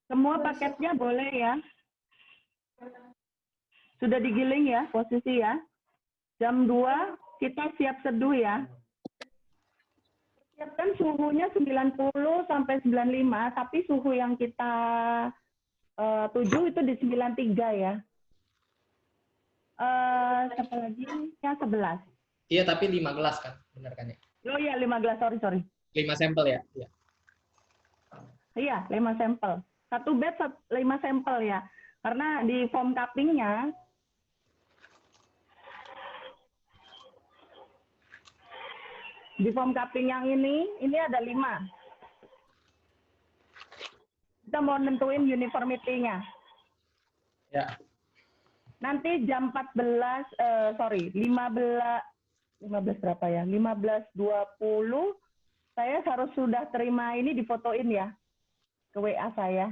Semua paketnya boleh ya. Sudah digiling ya posisi ya. Jam 2 kita siap seduh ya. Siapkan suhunya 90 sampai 95, tapi suhu yang kita tuju itu di 93 ya. Siapa lagi? Yang 11. Iya, tapi 5 gelas kan, benar kan ya? Oh iya, 5 gelas, sorry. 5 sampel ya? Iya. Iya, 5 sampel. Satu batch 5 sampel ya. Karena di foam cupping-nya yang ini ada 5. Kita mau nentuin uniformity-nya. Ya. Nanti jam 15 berapa ya? 15.20 saya harus sudah terima ini, difotoin ya ke WA saya.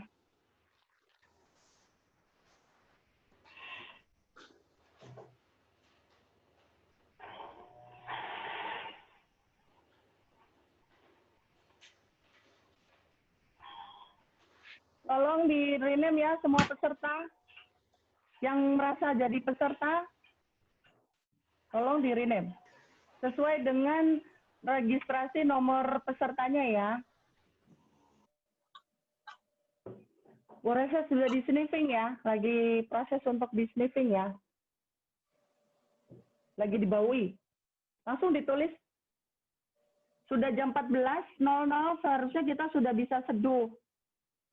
Tolong di rename ya semua peserta yang merasa jadi peserta. Tolong di rename sesuai dengan registrasi nomor pesertanya ya. Bu Resa sudah di sniffing ya, lagi proses untuk di sniffing ya. Lagi dibaui. Langsung ditulis. Sudah jam 14.00 seharusnya kita sudah bisa seduh.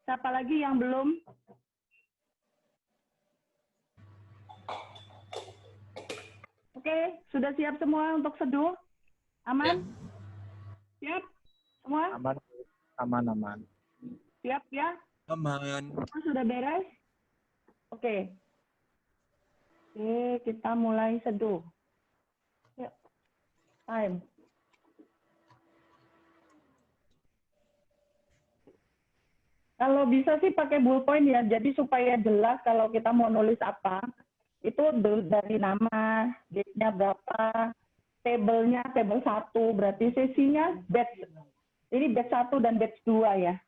Siapa lagi yang belum? Oke, sudah siap semua untuk seduh? Aman? Ya. Siap? Semua? Aman. Siap ya? Aman. Semua sudah beres? Oke. Oke, kita mulai seduh. Yuk. Time. Kalau bisa sih pakai ballpoint ya, jadi supaya jelas kalau kita mau nulis apa. Itu dari nama, date-nya berapa, table-nya table 1, berarti sesinya batch. Ini batch 1 dan batch 2 ya.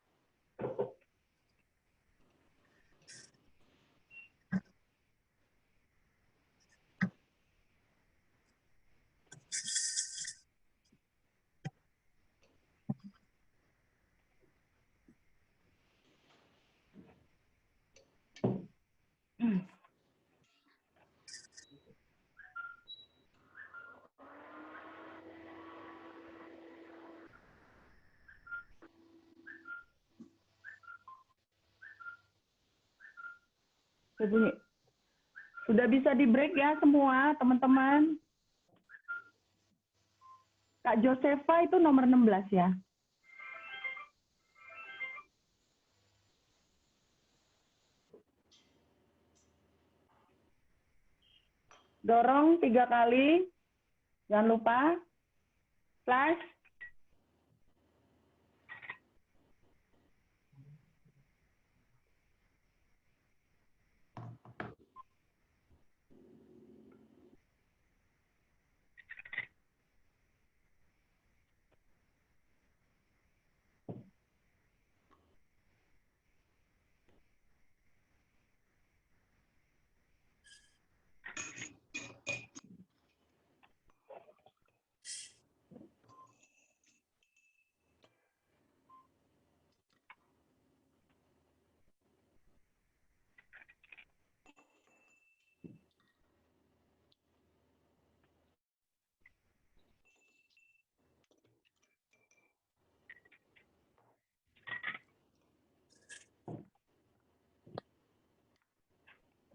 Bunyi. Sudah bisa di break ya semua teman-teman. Kak Josefa itu nomor 16 ya. Dorong 3 kali. Jangan lupa. Flash.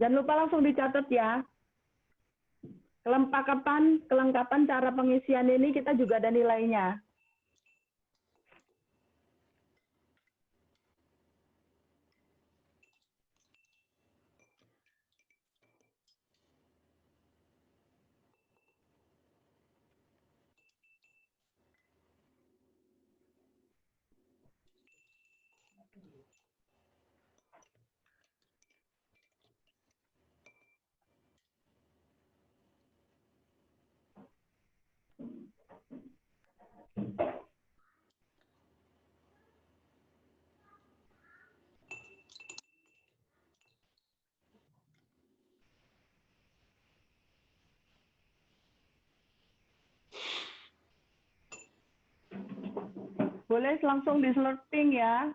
Jangan lupa langsung dicatat ya. Kelengkapan cara pengisian ini kita juga ada nilainya. Boleh langsung di slurping ya.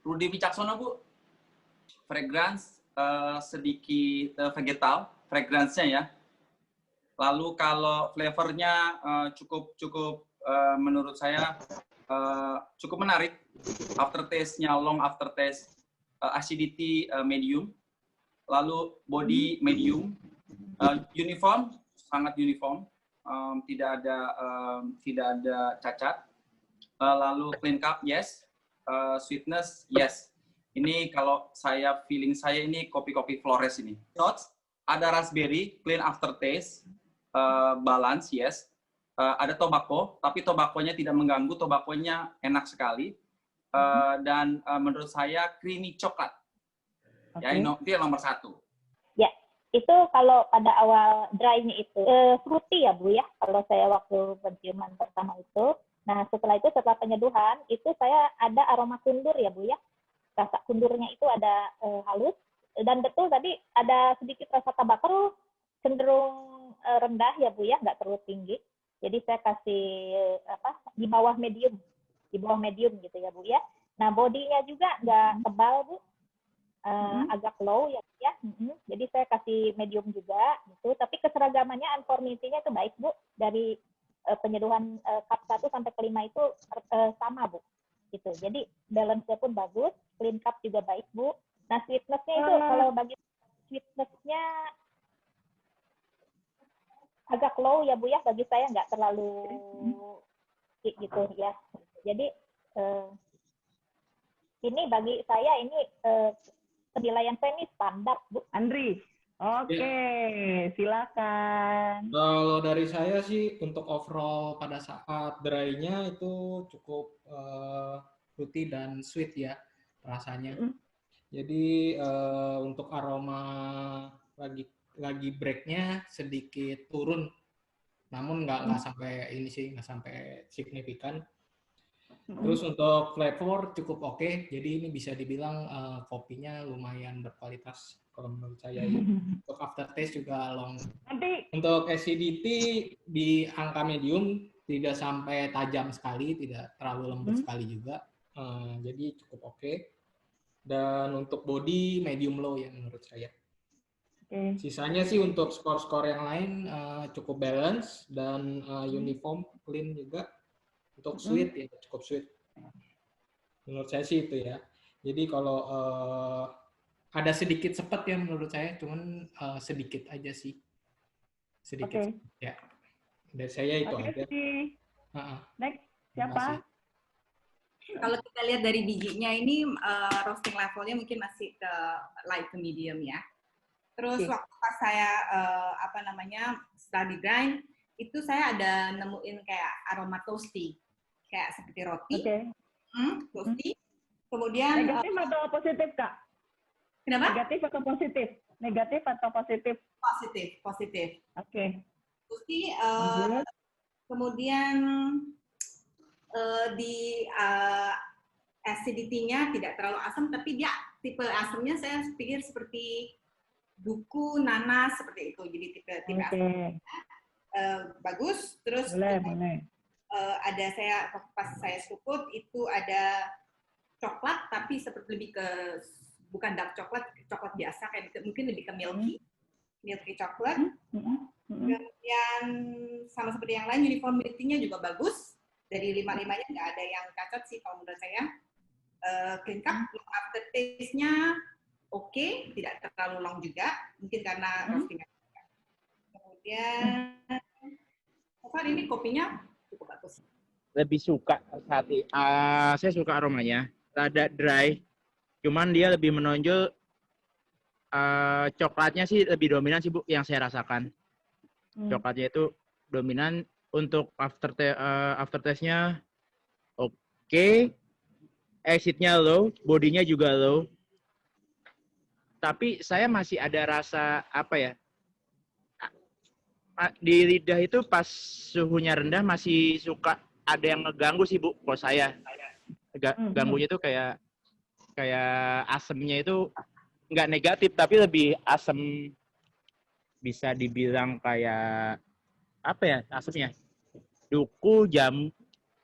Rudy Wicaksono, Bu. Fragrance sedikit vegetal, fragrance-nya ya. Lalu kalau flavornya cukup menurut saya cukup menarik. Aftertaste-nya long aftertaste, acidity medium. Lalu body medium, uniform, sangat uniform, tidak ada cacat. Lalu clean cup, yes. Sweetness, yes. Ini kalau feeling saya ini kopi-kopi Flores ini. Notes, ada raspberry, clean aftertaste, balance, yes. Ada tobacco, tapi tobacco-nya tidak mengganggu, tobacco-nya enak sekali. Dan menurut saya creamy coklat. Ya, itu yang nomor 1. Ya, itu kalau pada awal dry-nya itu fruity ya Bu ya, kalau saya waktu penciuman pertama itu. Nah, setelah itu, setelah penyeduhan, itu saya ada aroma kundur ya Bu ya. Rasa kundurnya itu ada halus, dan betul tadi ada sedikit rasa tabak cenderung rendah ya Bu ya, nggak terlalu tinggi. Jadi saya kasih di bawah medium gitu ya Bu ya. Nah, bodinya juga nggak tebal Bu, agak low ya Bu ya. Jadi saya kasih medium juga gitu, tapi keseragamannya uniformity-nya itu baik Bu, dari penyeduhan cup 1 sampai ke 5 itu sama Bu. Gitu. Jadi balance-nya pun bagus, clean cup juga baik Bu. Nah, sweetness-nya itu kalau bagi sweetness-nya agak low ya Bu ya, bagi saya nggak terlalu gitu ya. Jadi ini bagi saya ini penilaian saya ini standar Bu. Andri. Oke, silakan. Kalau dari saya sih untuk overall pada saat dry-nya itu cukup fruity dan sweet ya rasanya. Jadi untuk aroma lagi break-nya sedikit turun, namun nggak sampai ini sih, nggak sampai signifikan. Terus untuk flavor cukup oke, jadi ini bisa dibilang kopinya lumayan berkualitas kalau menurut saya ya. Untuk aftertaste juga long. Nanti Untuk acidity di angka medium, tidak sampai tajam sekali, tidak terlalu lembut sekali juga. Jadi cukup oke. Dan untuk body medium low ya menurut saya. Sisanya sih untuk skor-skor yang lain cukup balance dan uniform, clean juga. Untuk sweet ya cukup sweet. Menurut saya sih itu ya. Jadi kalau ada sedikit sepet ya menurut saya, cuman sedikit aja sih. Sedikit ya. Dari saya itu aja. Next, siapa? Kalau kita lihat dari bijinya ini roasting levelnya mungkin masih ke light ke medium ya. Terus waktu pas saya setelah di grind itu saya ada nemuin kayak aroma toasty, kayak seperti roti. Toasty. Kemudian negatif atau positif Kak? Kenapa? Negatif atau positif? Negatif atau positif? Positif. Oke. Toasty. Kemudian di acidity-nya tidak terlalu asam, tapi dia tipe asamnya saya pikir seperti duku, nanas seperti itu. Jadi tipe asam bagus. Terus boleh. Ada pas saya seruput itu ada coklat, tapi seperti lebih ke bukan dark coklat biasa, kayak mungkin lebih ke milky coklat. Kemudian sama seperti yang lain, uniformity-nya juga bagus. Dari 5-5-nya nggak ada yang cacat sih kalau menurut saya. Clean cup, aftertaste-nya oke, tidak terlalu long juga, mungkin karena roastingnya. Kemudian, Far ini kopinya cukup bagus. Lebih suka saya suka aromanya. Rada dry, cuman dia lebih menonjol coklatnya sih lebih dominan sih Bu yang saya rasakan. Coklatnya itu dominan. Untuk aftertaste-nya oke. Exit-nya low, bodinya juga low. Tapi saya masih ada rasa apa ya? Di lidah itu pas suhunya rendah masih suka ada yang ngeganggu sih Bu. Kalau saya ganggunya itu kayak asemnya itu nggak negatif tapi lebih asem, bisa dibilang kayak apa ya asemnya? Duku,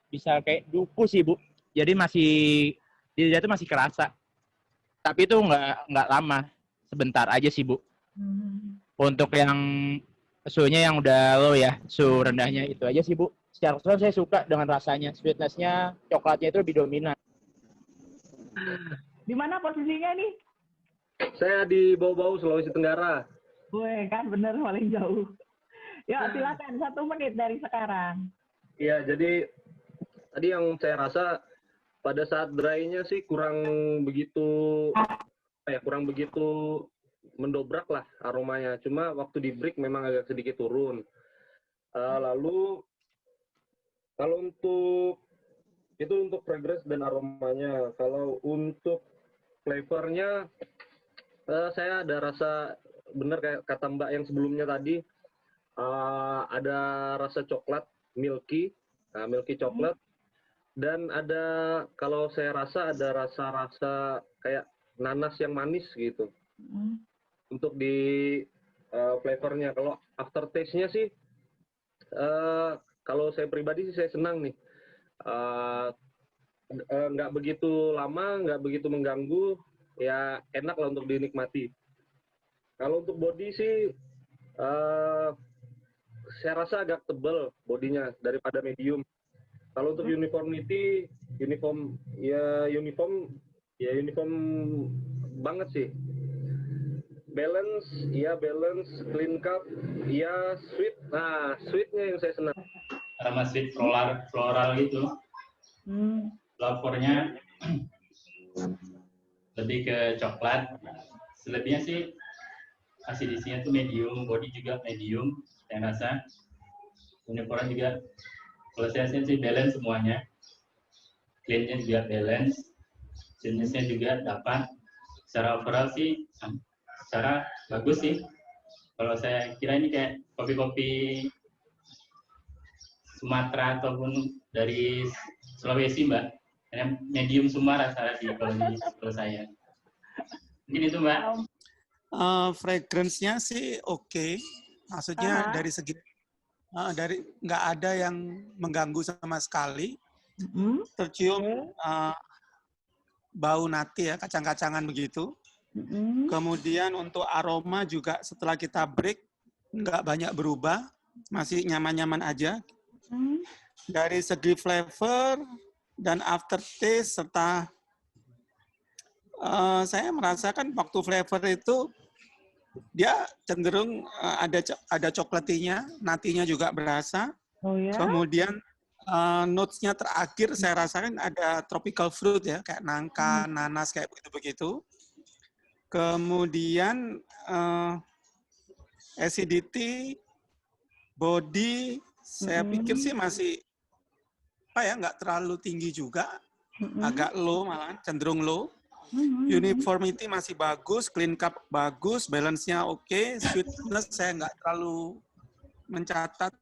bisa kayak duku sih Bu. Jadi masih di lidah itu masih kerasa. Tapi itu nggak lama, sebentar aja sih Bu. Untuk yang suhunya yang udah low ya, suhu rendahnya itu aja sih Bu. Secara keseluruhan saya suka dengan rasanya, sweetness-nya, coklatnya itu lebih dominan. Di mana posisinya nih? Saya di Bau-Bau, Sulawesi Tenggara. Gue kan bener paling jauh. Ya silakan 1 menit dari sekarang. Iya, jadi tadi yang saya rasa pada saat dry-nya sih kurang begitu mendobrak lah aromanya. Cuma waktu di break memang agak sedikit turun. Lalu kalau untuk fragrance dan aromanya, kalau untuk flavornya saya ada rasa bener kayak kata Mbak yang sebelumnya tadi, ada rasa coklat milky coklat, dan ada kalau saya rasa ada rasa kayak nanas yang manis gitu. Untuk di flavornya, kalau aftertaste-nya sih kalau saya pribadi sih saya senang nih, nggak begitu lama, nggak begitu mengganggu, ya enak lah untuk dinikmati. Kalau untuk body sih saya rasa agak tebal bodinya daripada medium. Kalau untuk uniform banget sih. Balance, clean cut, ya sweet. Nah, sweetnya yang saya senang. Aroma sweet floral gitu. Flavornya lebih ke coklat. Selebihnya sih acidity-nya tuh medium, body juga medium. Saya rasa uniform juga, kalau saya sih balance semuanya, clean-nya juga balance, jenisnya juga dapat. Secara overall sih, secara bagus sih. Kalau saya kira ini kayak kopi-kopi Sumatera ataupun dari Sulawesi Mbak, karena medium semua rasa di kalau saya. Mungkin itu Mbak. Fragrance-nya sih oke. Maksudnya dari segi nggak ada yang mengganggu sama sekali. Tercium bau nati ya, kacang-kacangan begitu. Kemudian untuk aroma juga setelah kita break nggak banyak berubah, masih nyaman-nyaman aja. Dari segi flavor dan aftertaste serta saya merasakan waktu flavor itu dia cenderung ada coklatinya, natinya juga berasa. Oh ya? Kemudian notes-nya terakhir saya rasakan ada tropical fruit ya, kayak nangka, nanas kayak begitu-begitu. Kemudian acidity, body, saya pikir sih masih nggak terlalu tinggi juga, agak low malah, cenderung low. Uniformity masih bagus, clean cup bagus, balance-nya oke, sweetness saya nggak terlalu mencatat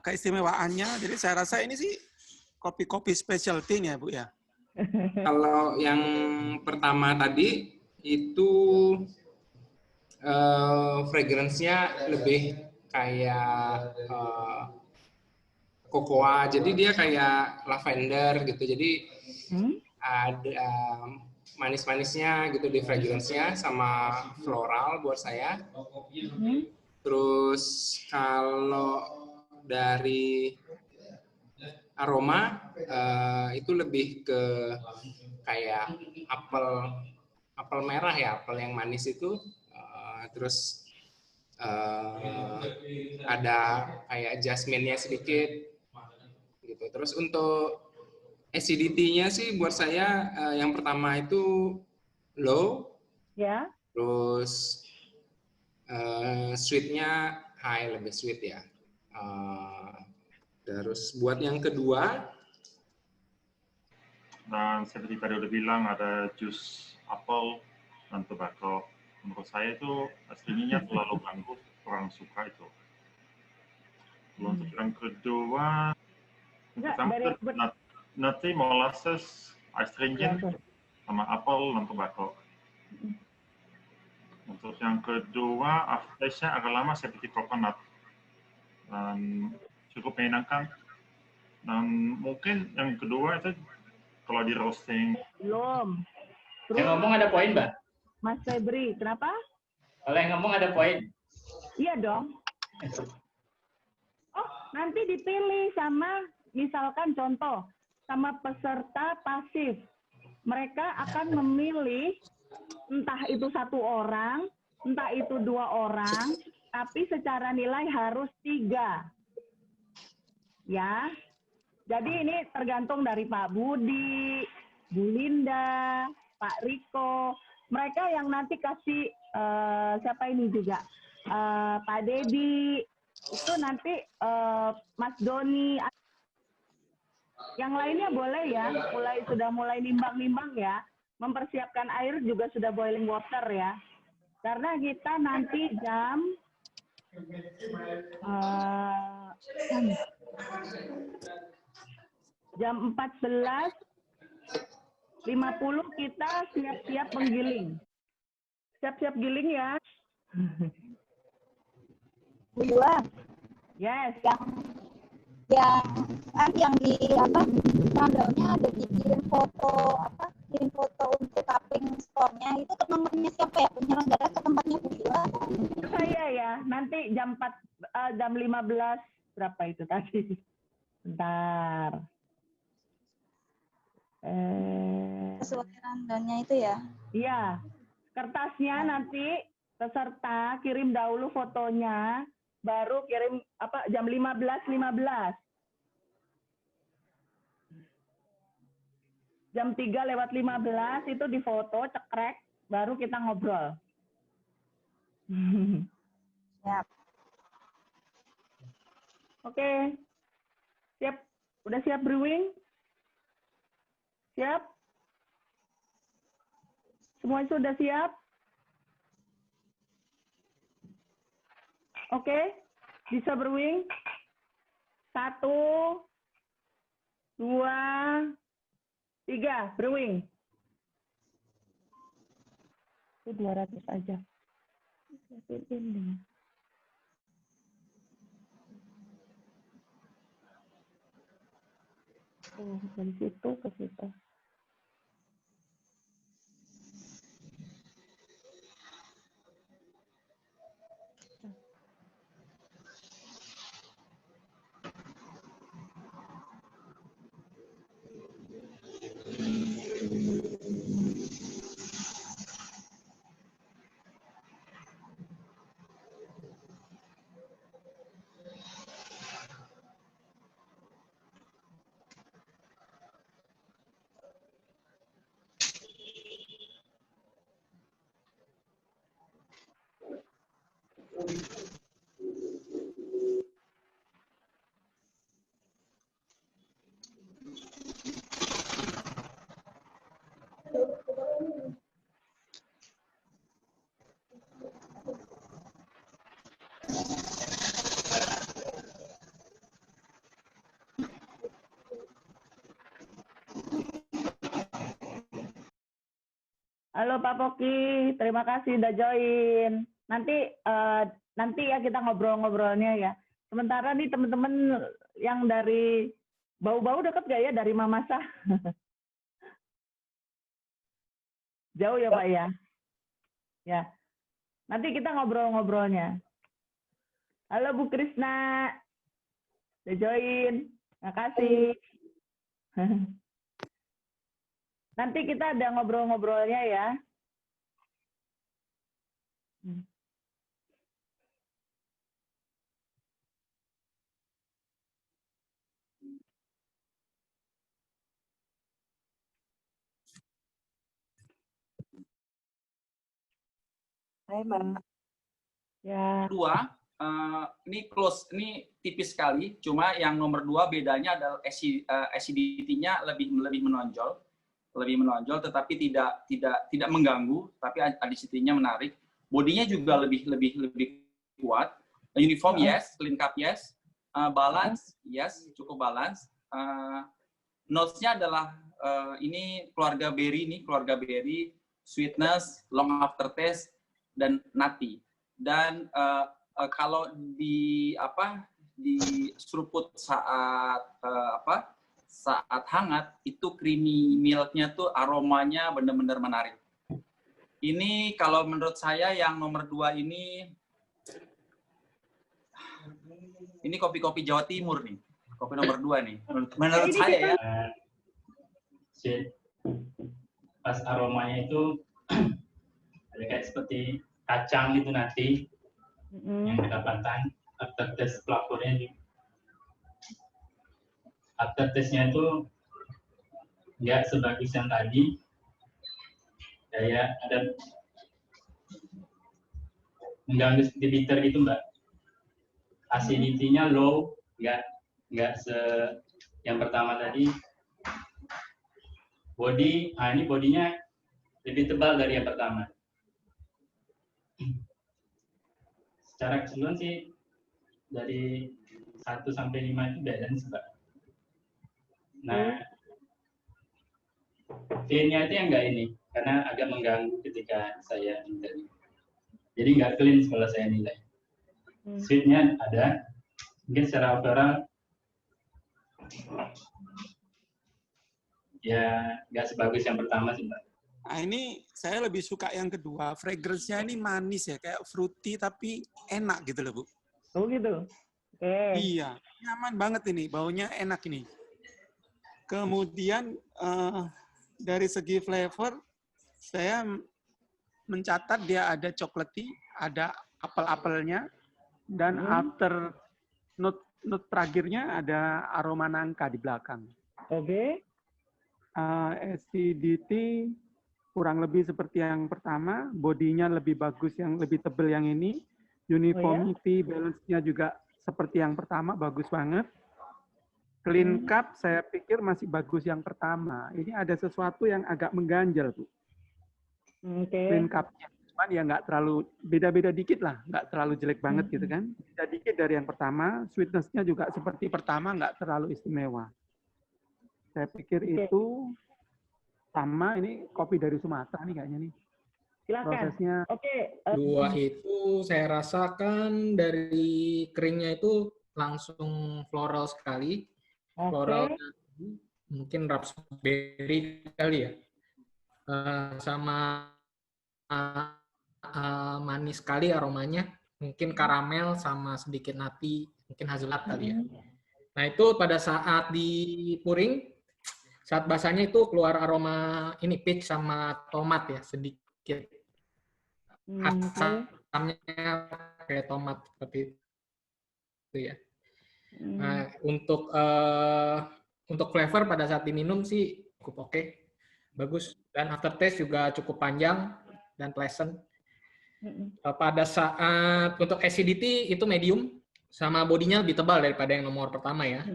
keistimewaannya. Jadi saya rasa ini sih kopi-kopi specialty ya Bu ya. Kalau yang pertama tadi itu fragrance-nya lebih kayak cocoa, jadi dia kayak lavender gitu. Jadi ada manis-manisnya gitu di fragrance-nya sama floral buat saya. Terus kalau dari aroma itu lebih ke kayak apel apel merah ya, apel yang manis itu. Terus ada kayak jasmine-nya sedikit gitu. Terus untuk acidity-nya sih buat saya yang pertama itu low, Ya. terus sweet-nya high, lebih sweet ya. Terus buat yang kedua, dan seperti tadi udah bilang ada jus apel dan tobacco. Menurut saya itu aslinya terlalu ganggu, kurang suka itu. Untuk yang kedua, nutty, molasses, astringent, sama apel dan tobacco. Untuk yang kedua, aftertaste-nya agak lama seperti coconut. Dan cukup menyenangkan. Dan mungkin yang kedua itu kalau di roasting. Belum. Yang ngomong ada poin, Mbak? Mas Febri, kenapa? Kalau yang ngomong ada poin. Iya dong. Oh, nanti dipilih sama, misalkan contoh, sama peserta pasif. Mereka akan memilih, entah itu 1 orang, entah itu 2 orang, tapi secara nilai harus 3. Ya. Jadi ini tergantung dari Pak Budi, Bu Linda, Pak Riko. Mereka yang nanti kasih, siapa ini juga, Pak Dedi, itu nanti Mas Doni. Yang lainnya boleh ya, sudah mulai nimbang-nimbang ya. Mempersiapkan air juga sudah boiling water ya. Karena kita nanti jam 14.50 kita siap-siap menggiling. Siap-siap giling ya. Dua. Yes. Yang di rundown-nya ada dikirim foto untuk cupping store-nya. Itu ke nomornya siapa ya? Penyelenggara ke tempatnya Bu Ila? Saya ya. Nanti jam 15 berapa itu tadi? Bentar. Sesuai rundown-nya itu ya? Iya. Kertasnya nanti peserta kirim dahulu fotonya, baru kirim jam 15.15. Jam 3:15 itu difoto, cekrek, baru kita ngobrol. Siap. Oke. Siap. Udah siap brewing? Siap? Semuanya sudah siap? Oke, bisa brewing. 1, 2, 3, brewing. Itu 200 aja. Ini. Dari situ ke situ. Halo Pak Poki, terima kasih udah join. Nanti ya kita ngobrol-ngobrolnya ya. Sementara nih teman-teman yang dari Bau-Bau dekat gak ya dari Mamasa? Jauh ya Pak ya? Ya. Nanti kita ngobrol-ngobrolnya. Halo Bu Krisna, udah join. Terima kasih. Nanti kita ada ngobrol-ngobrolnya ya. Hai, Mbak. Ya. Dua, ini close, ini tipis sekali. Cuma yang nomor 2 bedanya adalah acidity-nya lebih menonjol, tetapi tidak mengganggu, tapi acidity-nya menarik. Bodinya juga lebih kuat. Uniform yes, clean cup yes, balance yes, cukup balance. Notes-nya adalah ini keluarga berry, sweetness, long aftertaste, dan nutty. Dan kalau di seruput saat hangat itu creamy milk-nya tuh aromanya benar-benar menarik. Ini kalau menurut saya yang nomor 2 ini kopi-kopi Jawa Timur nih. Kopi nomor 2 nih. Menurut saya ya. Pas aromanya itu ada kayak seperti kacang gitu nanti yang kedapatan. Aftertaste flavornya juga. Aftertaste-nya itu nggak sebagus yang tadi. Kayak ada mengganggu seperti bitter gitu, Mbak. Acidity-nya low, nggak yang pertama tadi. Ini bodinya lebih tebal dari yang pertama. Secara keseluruhan sih dari 1 sampai 5 itu balance, Mbak. Nah, clean-nya itu yang enggak ini, karena agak mengganggu ketika saya nilai. Jadi nggak clean kalau saya nilai. Sweet-nya ada, mungkin secara overall ya nggak sebagus yang pertama sih, Mbak. Nah, ini saya lebih suka yang kedua. Fragrance-nya ini manis ya, kayak fruity tapi enak gitu loh, Bu. Oh gitu? Oke. Iya, nyaman banget ini, baunya enak ini. Kemudian dari segi flavor, saya mencatat dia ada chocolatey, ada apel-apelnya, dan after note terakhirnya ada aroma nangka di belakang. Oke. Acidity kurang lebih seperti yang pertama, bodinya lebih bagus, yang lebih tebal yang ini. Uniformity, balance-nya juga seperti yang pertama, bagus banget. Clean cup, saya pikir masih bagus yang pertama. Ini ada sesuatu yang agak mengganjal, Bu. Clean cup-nya. Cuman ya nggak terlalu, beda-beda dikit lah, nggak terlalu jelek banget gitu kan. Beda dikit dari yang pertama, sweetness-nya juga seperti pertama, nggak terlalu istimewa. Saya pikir itu sama, ini kopi dari Sumatera nih kayaknya nih. Silakan. Prosesnya. Oke. 2 itu saya rasakan dari keringnya itu langsung floral sekali. Floral mungkin raspberry kali ya. Sama manis sekali aromanya. Mungkin karamel sama sedikit nutty, mungkin hazelnut kali ya. Nah itu pada saat dipuring, saat basahnya itu keluar aroma ini peach sama tomat ya, sedikit asamnya kayak tomat seperti itu ya. Nah, untuk flavor pada saat diminum sih cukup oke, bagus, dan aftertaste juga cukup panjang dan pleasant. Pada saat untuk acidity itu medium, sama bodinya lebih tebal daripada yang nomor pertama ya.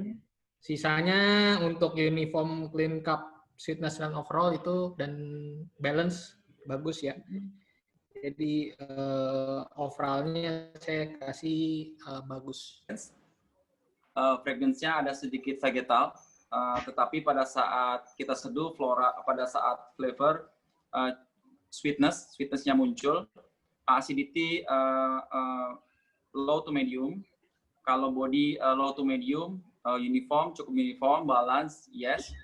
Sisanya untuk uniform, clean cup, sweetness dan overall itu dan balance bagus ya. Jadi overallnya saya kasih bagus. Fragrance-nya ada sedikit vegetal, tetapi pada saat kita seduh flora, pada saat flavor sweetness-nya muncul, acidity low to medium, kalau body low to medium, uniform, cukup uniform, balance, yes.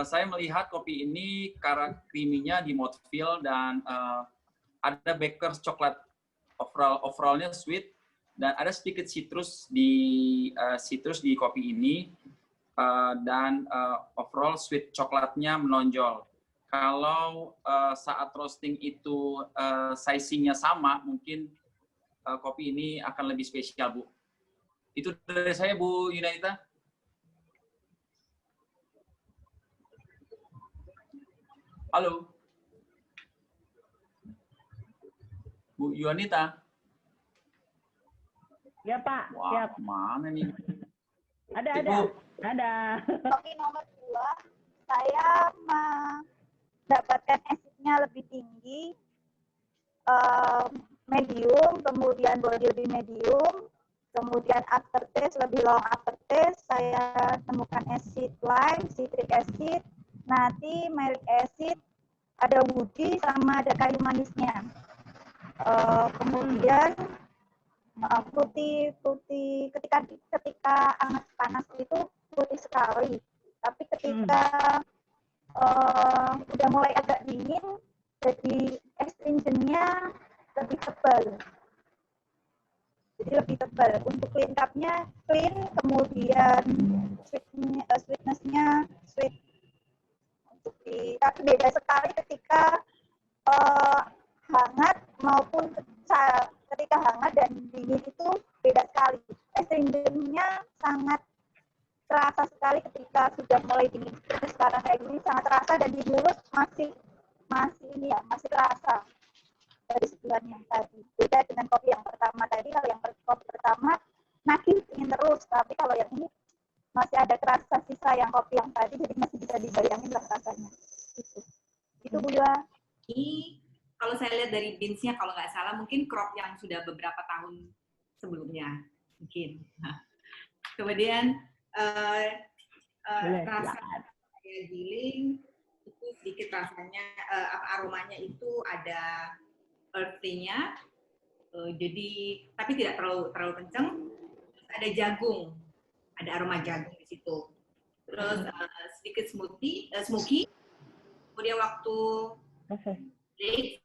Saya melihat kopi ini karena creamy-nya di mouthfeel dan ada Baker's coklat, overallnya sweet, dan ada sedikit citrus di kopi ini, dan overall sweet coklatnya menonjol. Kalau saat roasting itu sizing-nya sama, mungkin kopi ini akan lebih spesial, Bu. Itu dari saya, Bu Yunanita. Halo. Bu Yunanita. Ya, Pak. Wah, Siap. mana nih? Ada. Kopi nomor 2, saya mendapatkan acidnya lebih tinggi, medium, kemudian body lebih medium, kemudian aftertaste lebih long aftertaste. Saya temukan acid lime, citric acid, nati, malic acid, ada woody, sama ada kayu manisnya. Kemudian fruity ketika hangat panas itu fruity sekali, tapi ketika udah mulai agak dingin, jadi astringentnya lebih tebal. Jadi lebih tebal. Untuk clean cup-nya clean, kemudian sweetness-nya sweet. Tapi beda sekali ketika hangat maupun ketika hangat dan dingin itu beda sekali. Astringentnya sangat terasa sekali ketika sudah mulai dingin. Seperti sekarang kayak gini sangat terasa, dan di mulut masih terasa dari sebulan yang tadi. Beda dengan kopi yang pertama tadi. Kalau yang kopi pertama nagih ingin terus, tapi kalau yang ini masih ada terasa sisa yang kopi yang tadi, jadi masih bisa dibayangin lah rasanya. Itu Bu Yua. Ini kalau saya lihat dari beans-nya, kalau nggak salah mungkin crop yang sudah beberapa tahun sebelumnya mungkin. Kemudian rasa giling itu sedikit rasanya, aromanya itu ada earthy-nya, jadi tapi tidak terlalu kencang. Ada jagung, ada aroma jagung di situ. Terus sedikit smoky. Kemudian waktu break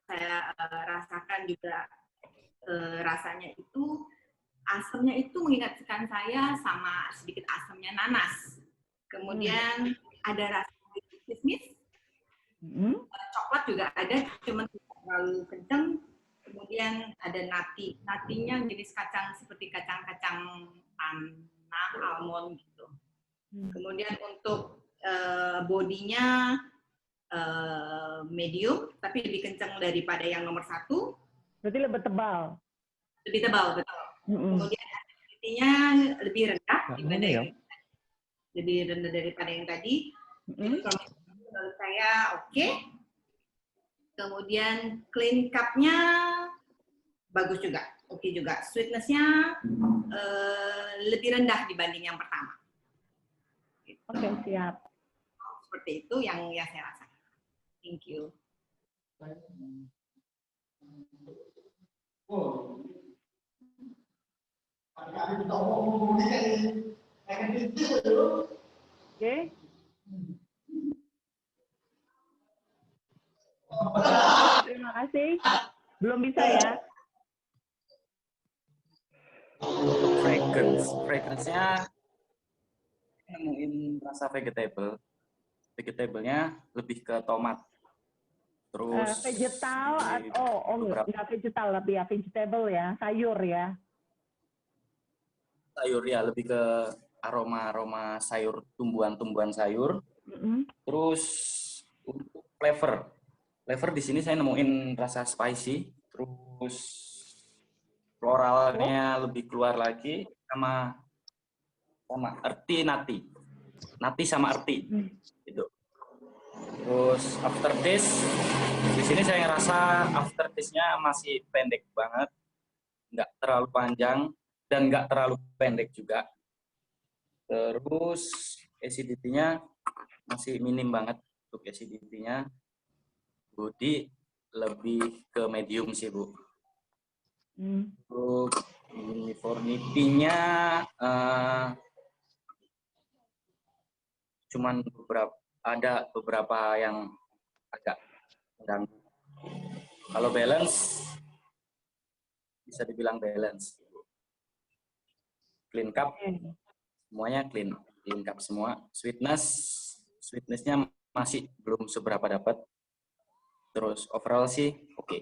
saya rasakan juga rasanya itu asamnya itu mengingatkan saya sama sedikit asamnya nanas. Kemudian ada rasa kismis, coklat juga ada, cuman tidak terlalu kencang. Kemudian ada natinya jenis kacang seperti kacang-kacang tanah, almond gitu. Kemudian untuk bodinya medium, tapi lebih kencang daripada yang nomor 1. Berarti lebih tebal. Lebih tebal, betul. Kemudian acidity-nya lebih rendah daripada yang tadi. Menurut saya oke. Kemudian clean cup-nya bagus juga, oke juga. Sweetness-nya lebih rendah dibanding yang pertama. Oke, siap. Seperti itu yang saya rasakan. Thank you. Oke. Terima kasih. Belum bisa ya? Fragrance-nya nemuin rasa vegetable-nya lebih ke tomat. Terus vegetal enggak vegetal, tapi ya vegetable ya, sayur ya. Sayur ya, lebih ke aroma sayur, tumbuhan sayur. Terus untuk flavor di sini saya nemuin rasa spicy, terus floralnya lebih keluar lagi, sama earthy nati sama earthy gitu. Terus aftertaste di sini saya ngerasa aftertaste-nya masih pendek banget, nggak terlalu panjang dan nggak terlalu pendek juga. Terus acidity-nya masih minim banget untuk acidity-nya. Body lebih ke medium sih, Bu. Untuk uniformity-nya cuman ada beberapa yang agak mengganggu. Kalau balance, bisa dibilang balance. Clean cup, semuanya clean cup semua. Sweetness sweetness-nya masih belum seberapa dapat. Terus overall sih oke.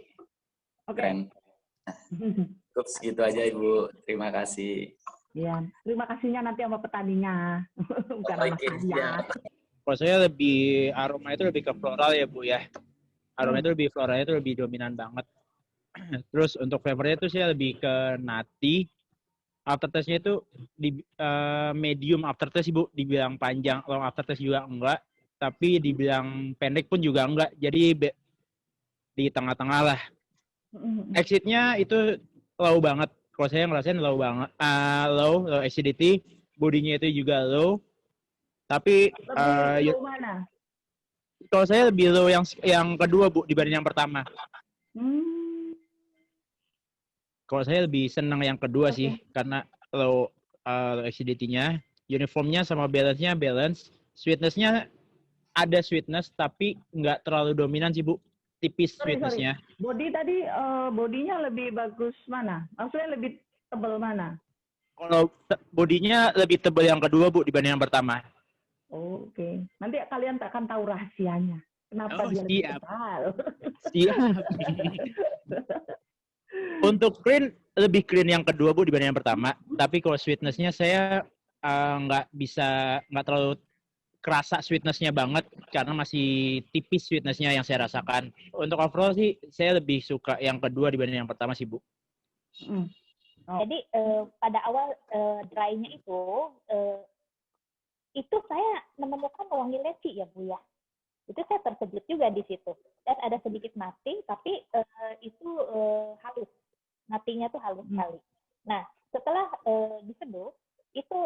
Keren. Cukup segitu aja Ibu. Terima kasih. Ya, terima kasihnya nanti sama petaninya. Bukan sama saya. Kalau saya lebih aroma itu lebih ke floral ya Bu ya. Aroma itu lebih floralnya itu lebih dominan banget. Terus untuk flavornya itu saya lebih ke nutty. Aftertaste-nya itu di medium aftertaste Ibu, dibilang panjang, long aftertaste juga enggak, tapi dibilang pendek pun juga enggak. Jadi di tengah-tengah lah. Exit-nya itu low banget. Kalau saya ngerasain low banget. Low acidity, bodinya itu juga low. Tapi lebih low mana? Kalau saya lebih low yang kedua Bu dibanding yang pertama. Kalau saya lebih senang yang kedua sih, karena low acidity-nya, uniformnya sama balance-nya balance, sweetness-nya ada sweetness tapi nggak terlalu dominan sih Bu, tipis sweetness-nya. Body tadi bodinya lebih bagus mana? Maksudnya lebih tebal mana? Kalau bodinya lebih tebal yang kedua Bu dibanding yang pertama. Oh, oke. Nanti kalian akan tahu rahasianya. Kenapa dia lebih tebal? Siap. Untuk lebih clean yang kedua Bu dibanding yang pertama. Tapi kalau sweetness-nya saya nggak terlalu kerasa sweetness-nya banget karena masih tipis sweetness-nya yang saya rasakan. Untuk overall sih saya lebih suka yang kedua dibanding yang pertama sih Bu. Jadi pada awal dry-nya itu saya menemukan wangi leci ya Bu ya. Itu saya terkejut juga di situ. Dan ada sedikit nati, tapi itu halus. Natinya tuh halus sekali. Nah, setelah diseduh, itu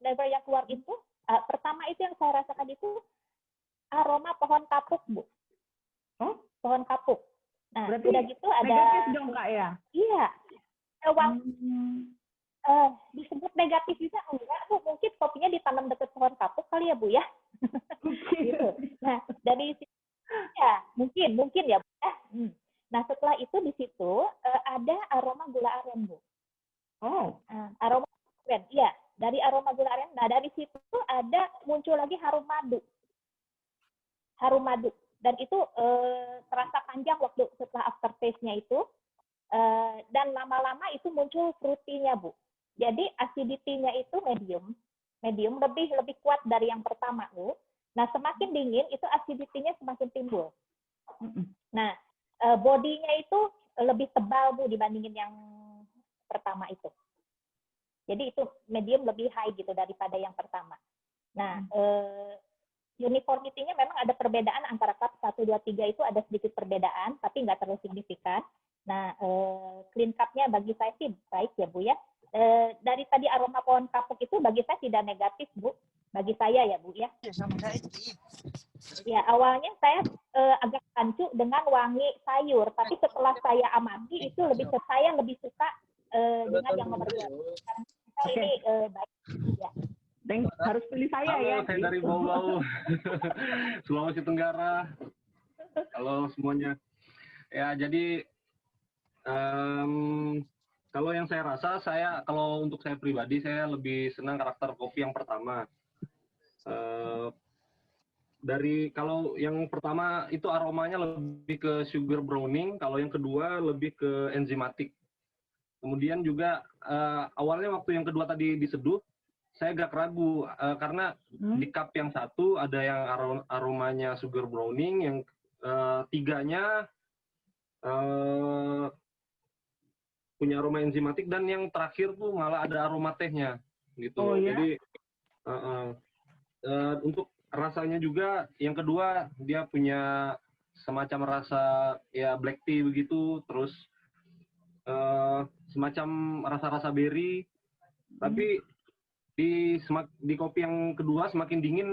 flavor yang keluar itu, pertama itu yang saya rasakan itu aroma pohon kapuk, Bu. Pohon kapuk. Nah, berarti udah gitu ada... negatif dong, Kak, ya? Iya. Disebut negatif juga enggak, Bu. Mungkin kopinya ditanam dekat pohon kapuk kali ya, Bu, ya? Gitu. Nah, dari situ, ya, mungkin ya, Bu. Nah, setelah itu di situ ada aroma gula aren, Bu. Aroma aren, iya. Dari aroma gula aren, nah dari situ ada muncul lagi harum madu. Harum madu. Dan itu terasa panjang waktu setelah aftertaste-nya itu. Dan lama-lama itu muncul fruity-nya, Bu. Jadi acidity-nya itu medium lebih kuat dari yang pertama, Bu. Nah, semakin dingin itu acidity-nya semakin timbul. Nah, bodinya itu lebih tebal Bu dibandingin yang pertama itu. Jadi itu medium lebih high gitu daripada yang pertama. Nah, uniformity-nya memang ada perbedaan antara cup 1, 2, 3 itu ada sedikit perbedaan, tapi nggak terlalu signifikan. Nah, clean cup-nya bagi saya sih baik ya Bu ya. Dari tadi aroma pohon kapuk itu bagi saya tidak negatif Bu. Bagi saya ya Bu ya. Ya, awalnya saya agak rancu dengan wangi sayur, tapi setelah saya amati itu saya lebih suka dengan yang nomor 2. Karena ini baik ya. Harus pilih saya. Halo, ya. Saya dari Bau-Bau, Sulawesi Tenggara. Halo semuanya. Ya, jadi kalau yang saya rasa, kalau untuk saya pribadi, saya lebih senang karakter kopi yang pertama. Kalau yang pertama itu aromanya lebih ke sugar browning, kalau yang kedua lebih ke enzimatik. Kemudian juga awalnya waktu yang kedua tadi diseduh, saya agak ragu karena di cup yang satu ada yang aromanya sugar browning, yang tiganya punya aroma enzimatik, dan yang terakhir tuh malah ada aroma tehnya gitu. Oh, ya? Jadi untuk rasanya juga yang kedua dia punya semacam rasa ya black tea begitu, terus semacam rasa-rasa berry. Tapi di kopi yang kedua semakin dingin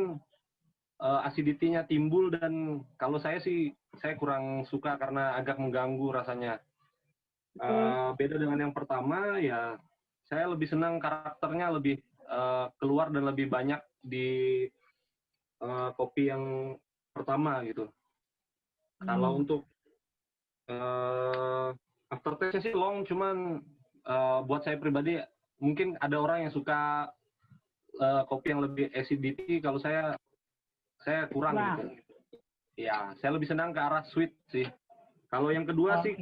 acidity-nya timbul, dan kalau saya kurang suka karena agak mengganggu rasanya. Beda dengan yang pertama, ya saya lebih senang karakternya lebih keluar dan lebih banyak di kopi yang pertama gitu. Kalau untuk aftertaste sih long, cuman buat saya pribadi mungkin ada orang yang suka kopi yang lebih acidity. Kalau saya saya kurang gitu. Ya, saya lebih senang ke arah sweet sih. Kalau yang kedua sih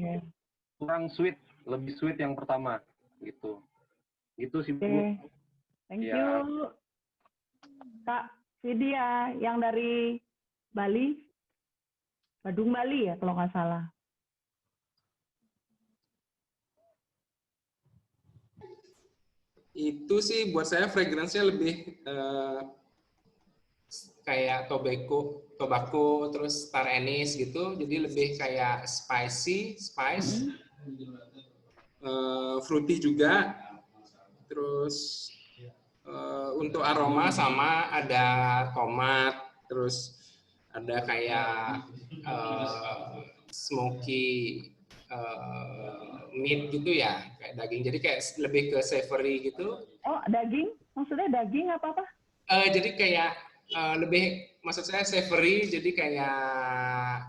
kurang sweet, lebih sweet yang pertama gitu. Gitu sih Bu. Thank you. Kak Vidya yang dari Bali, Badung Bali ya kalau nggak salah. Itu sih buat saya fragrance-nya lebih kayak tobacco, terus star anise gitu, jadi lebih kayak spice, fruity juga. Terus untuk aroma sama ada tomat, terus ada kayak smoky meat gitu ya, kayak daging. Jadi kayak lebih ke savory gitu. Oh, daging? Maksudnya daging apa-apa? Jadi kayak lebih, maksud saya savory, jadi kayak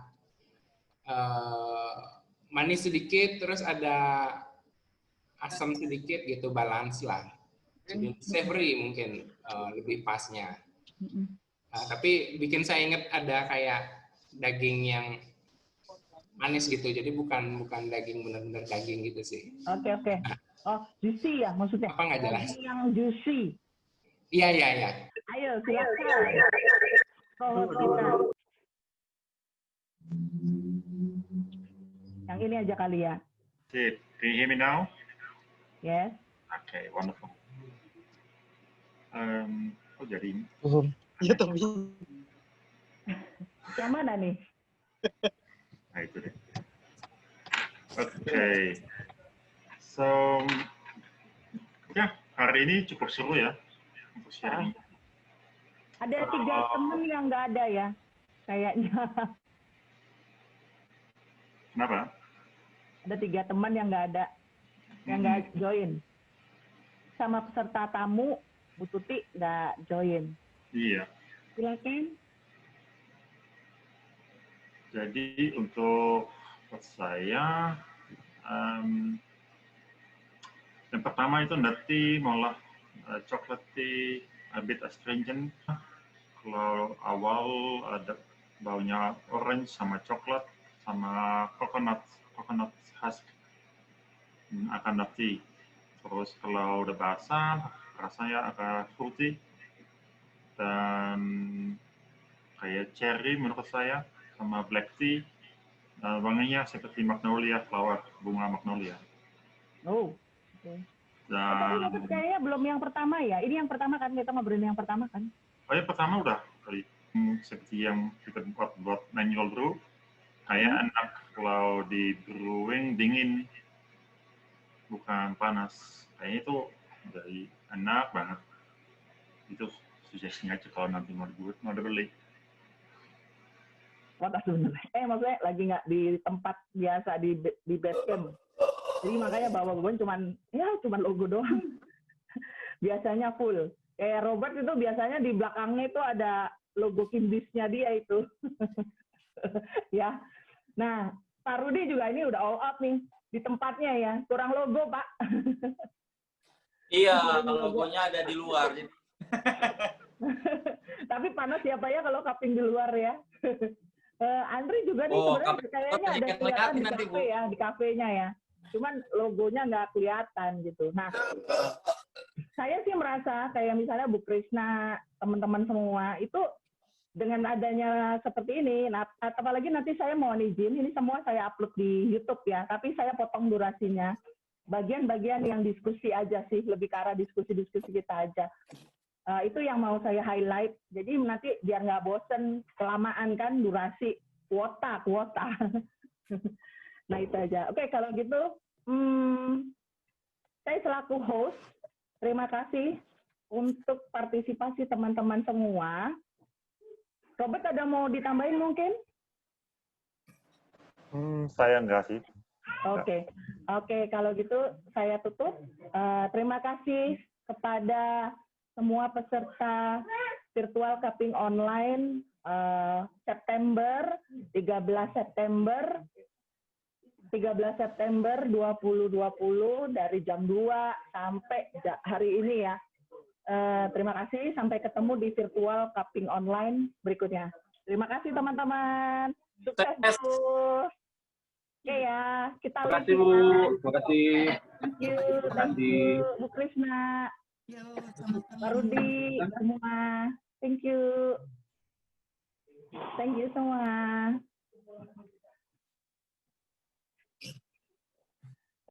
manis sedikit, terus ada asam sedikit gitu, balance lah. Jadi savory mungkin lebih pasnya. Tapi bikin saya ingat ada kayak daging yang manis gitu, jadi bukan daging benar-benar daging gitu sih. Oke. Oh, juicy ya maksudnya? Apa nggak jelas? Daging yang juicy. Iya. Ayo silakan. Kalau kita yang ini aja kali ya. Can you hear me now? Yes. Okay, wonderful. Oh jadi ini. Ya tapi. Yang mana nih? Nah itu deh. Okay. So, ya hari ini cukup seru ya untuk sharing. Ada 3 teman yang nggak ada ya, kayaknya. Kenapa? Ada 3 teman yang nggak ada, yang nggak join. Sama peserta tamu, Bu Tuti nggak join. Iya. Silakan. Jadi untuk saya, yang pertama itu nutty, malah chocolatey, a bit astringent. Kalau awal ada baunya orange sama coklat sama coconut husk, akan nutty. Terus kalau udah basah, rasanya agak fruity dan kayak cherry menurut saya, sama black tea. Wanginya seperti magnolia flower, bunga magnolia. Oh, oke. Dan Tapi kayaknya belum yang pertama ya. Ini yang pertama kan, kita ngobrolin yang pertama kan? Oh ya, pertama udah tadi seperti yang kita buat manual brew. Kayak enak kalau di brewing dingin, bukan panas. Kayaknya itu dari enak banget. Itu suggestion aja kalau nanti mau dibeli. Maksudnya lagi nggak di tempat biasa di base camp. Jadi makanya bawa gue cuman logo doang. Biasanya full. Kayak Robert itu biasanya di belakangnya itu ada logo Kindisnya dia itu. Ya. Nah, Pak Rudi juga ini udah all out nih di tempatnya ya. Kurang logo, Pak. Iya, logonya ada di luar. Tapi panas ya Pak ya kalau cupping di luar ya. Andri juga nih sebenarnya kayaknya ada kelihatan di kafe ya, di kafenya ya. Cuman logonya nggak kelihatan gitu. Nah, saya sih merasa kayak misalnya Bu Krisna, teman-teman semua itu dengan adanya seperti ini, nah, apalagi nanti saya mohon izin, ini semua saya upload di YouTube ya, tapi saya potong durasinya. Bagian-bagian yang diskusi aja sih, lebih ke arah diskusi-diskusi kita aja. Itu yang mau saya highlight. Jadi nanti biar nggak bosen, kelamaan kan durasi, kuota. Nah itu aja. Oke, kalau gitu, saya selaku host, terima kasih untuk partisipasi teman-teman semua. Robert ada mau ditambahin mungkin? Saya enggak sih. Oke, kalau gitu saya tutup. Terima kasih kepada semua peserta virtual cupping online September 13 September 2020 dari jam 2 sampai hari ini ya. Terima kasih. Sampai ketemu di virtual cupping online berikutnya. Terima kasih teman-teman. Sukses Bu. Oke ya, kita Terima kasih Bu. Terima kasih. Thank you. Thank you Bu Krisna. Pak Rudi semua. Thank you. Thank you semua.